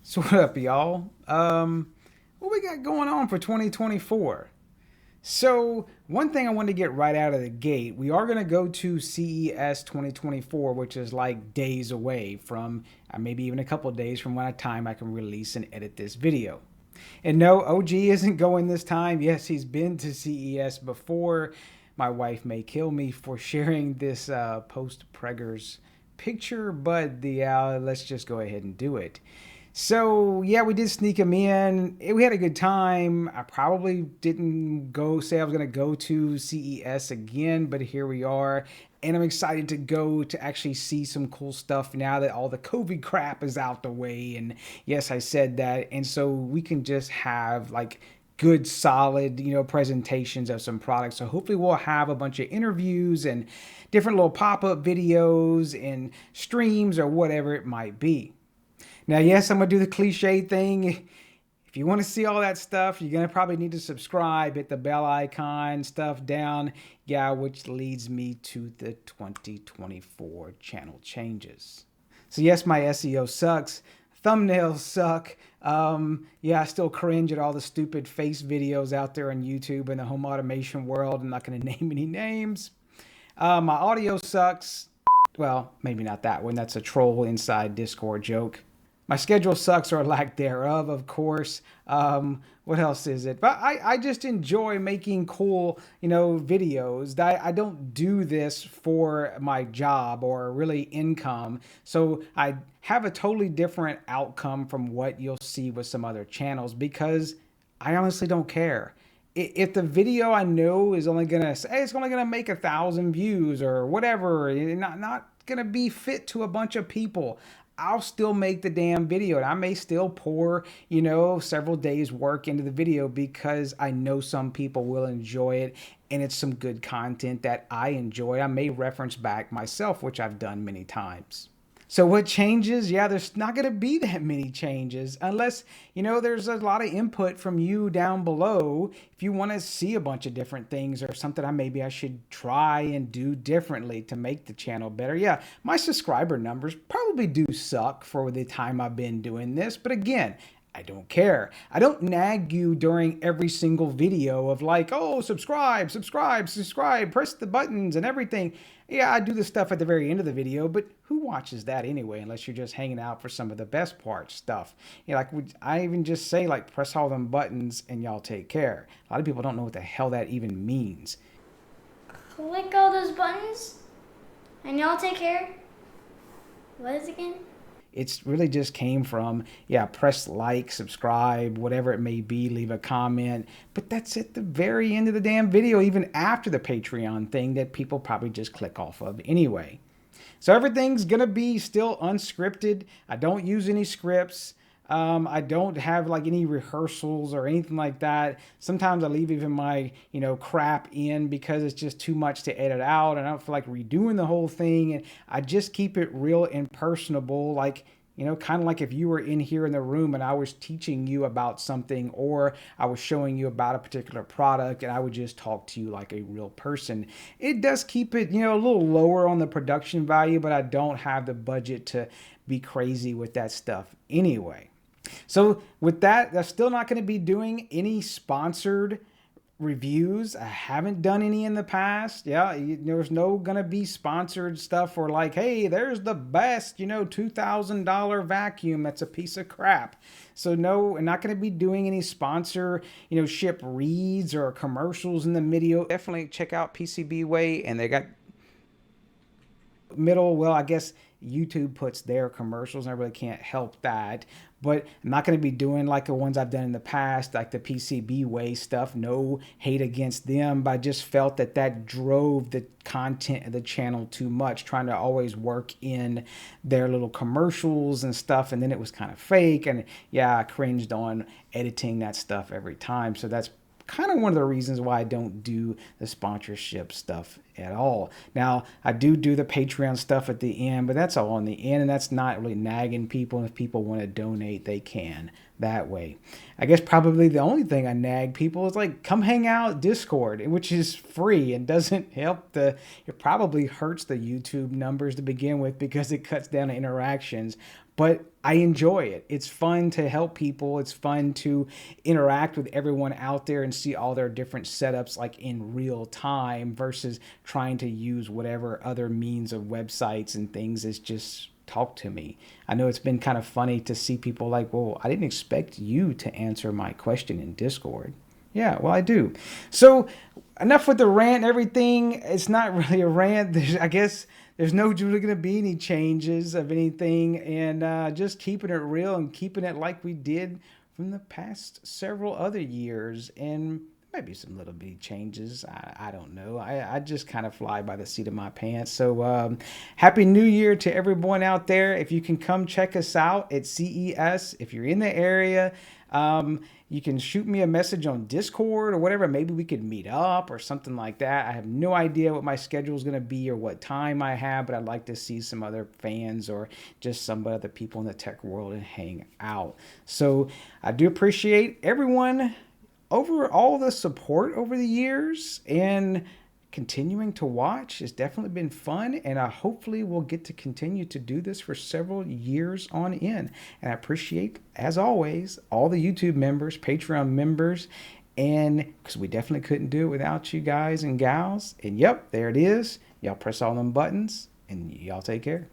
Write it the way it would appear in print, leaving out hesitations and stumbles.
So what up, y'all? What we got going on for 2024? So one thing I wanted to get right out of the gate, we are going to go to CES 2024, which is like days away from, maybe even a couple of days from when time I can release and edit this video. And no, OG isn't going this time. Yes, he's been to CES before. My wife may kill me for sharing this post-preggers picture, but let's just go ahead and do it. So yeah, we did sneak him in. We had a good time. I probably didn't go say I was going to go to CES again, but here we are. And I'm excited to go to actually see some cool stuff now that all the COVID crap is out the way. And yes, I said that. And so we can just have like good solid presentations of some products. So hopefully we'll have a bunch of interviews and different little pop-up videos and streams or whatever it might be. Now, yes, I'm going to do the cliche thing. If you want to see all that stuff, you're going to probably need to subscribe, hit the bell icon, stuff down. Yeah, which leads me to the 2024 channel changes. So yes, my SEO sucks. Thumbnails suck. Yeah, I still cringe at all the stupid face videos out there on YouTube in the home automation world. I'm not going to name any names. My audio sucks. Well, maybe not that one. That's a troll inside Discord joke. My schedule sucks or lack thereof, of course. What else is it? But I just enjoy making cool, videos. I don't do this for my job or really income. So I have a totally different outcome from what you'll see with some other channels because I honestly don't care. If the video I know is only gonna say it's only gonna make 1,000 views or whatever, not gonna be fit to a bunch of people, I'll still make the damn video and I may still pour, several days work into the video because I know some people will enjoy it and it's some good content that I enjoy. I may reference back myself, which I've done many times. So what changes? Yeah, there's not going to be that many changes unless, there's a lot of input from you down below. If you want to see a bunch of different things or something maybe I should try and do differently to make the channel better. Yeah, my subscriber numbers probably do suck for the time I've been doing this. But again, I don't care. I don't nag you during every single video of like, oh, subscribe, subscribe, subscribe, press the buttons and everything. Yeah, I do the stuff at the very end of the video, but who watches that anyway, unless you're just hanging out for some of the best part stuff? Like I even just say like, press all them buttons and y'all take care. A lot of people don't know what the hell that even means. Click all those buttons and y'all take care. What is it again? It's really just came from, press like, subscribe, whatever it may be, leave a comment. But that's at the very end of the damn video, even after the Patreon thing that people probably just click off of anyway. So everything's going to be still unscripted. I don't use any scripts. I don't have like any rehearsals or anything like that. Sometimes I leave even my, crap in because it's just too much to edit out and I don't feel like redoing the whole thing. And I just keep it real and personable, like, kind of like if you were in here in the room and I was teaching you about something or I was showing you about a particular product and I would just talk to you like a real person. It does keep it, a little lower on the production value, but I don't have the budget to be crazy with that stuff anyway. So with that, I'm still not going to be doing any sponsored reviews. I haven't done any in the past. There's no going to be sponsored stuff or like, hey, there's the best, $2,000 vacuum. That's a piece of crap. So no, I'm not going to be doing any sponsor, ship reads or commercials in the video. Definitely check out PCBWay and they got middle. Well, I guess YouTube puts their commercials and I really can't help that, but I'm not going to be doing like the ones I've done in the past, like the PCBWay stuff. No hate against them, but I just felt that drove the content of the channel too much, trying to always work in their little commercials and stuff, and then it was kind of fake, and I cringed on editing that stuff every time. So that's kind of one of the reasons why I don't do the sponsorship stuff at all. Now, I do the Patreon stuff at the end, but that's all in the end, and that's not really nagging people. If people want to donate, they can that way. I guess probably the only thing I nag people is like, come hang out Discord, which is free and doesn't help it probably hurts the YouTube numbers to begin with because it cuts down the interactions. But I enjoy it. It's fun to help people. It's fun to interact with everyone out there and see all their different setups like in real time versus trying to use whatever other means of websites and things is just talk to me. I know it's been kind of funny to see people like, well, I didn't expect you to answer my question in Discord. Yeah, well, I do. So enough with the rant and everything. It's not really a rant. I guess there's no really going to be any changes of anything, and just keeping it real and keeping it like we did from the past several other years. And maybe some little bitty changes. I don't know. I just kind of fly by the seat of my pants. So happy New Year to everyone out there. If you can come check us out at CES, if you're in the area, you can shoot me a message on Discord or whatever. Maybe we could meet up or something like that. I have no idea what my schedule is going to be or what time I have, but I'd like to see some other fans or just some other people in the tech world and hang out. So I do appreciate everyone over all the support over the years, and continuing to watch has definitely been fun, and I hopefully will get to continue to do this for several years on end. And I appreciate, as always, all the YouTube members, Patreon members, and because we definitely couldn't do it without you guys and gals. And yep, there it is. Y'all press all them buttons, and y'all take care.